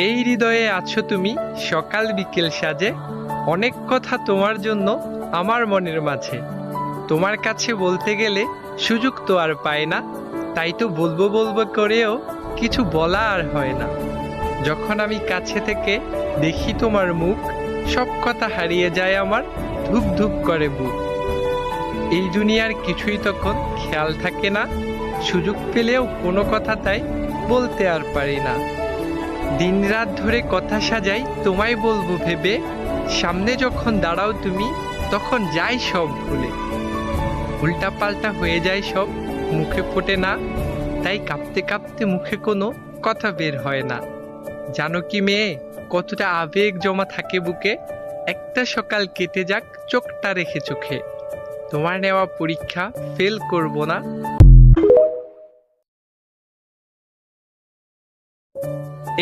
এই হৃদয়ে আছো তুমি সকাল বিকেল সাজে, অনেক কথা তোমার জন্য আমার মনের মাঝে। তোমার কাছে বলতে গেলে সুযোগ তো আর পায় না, তাই তো বলবো বলবো করেও কিছু বলা আর হয় না। যখন আমি কাছে থেকে দেখি তোমার মুখ, সব কথা হারিয়ে যায় আমার, ধুক ধুক করে বুক। এই দুনিয়ার কিছুই তখন খেয়াল থাকে না, সুযোগ পেলেও কোনো কথা তাই বলতে আর পারি না। দিনরাত ধরে কথা সাজাই তোমায় বলবো ভেবে, সামনে যখন দাঁড়াও তুমি তখন যাই সব ভুলে। উল্টা পাল্টা হয়ে যায় সব, মুখে ফোটে না, তাই কাঁপতে কাঁপতে মুখে কোনো কথা বের হয় না। জানো কি মেয়ে, কতটা আবেগ জমা থাকে বুকে, একটা সকাল কেটে যাক চোখটা রেখে চোখে। তোমার নেওয়া পরীক্ষা ফেল করব না,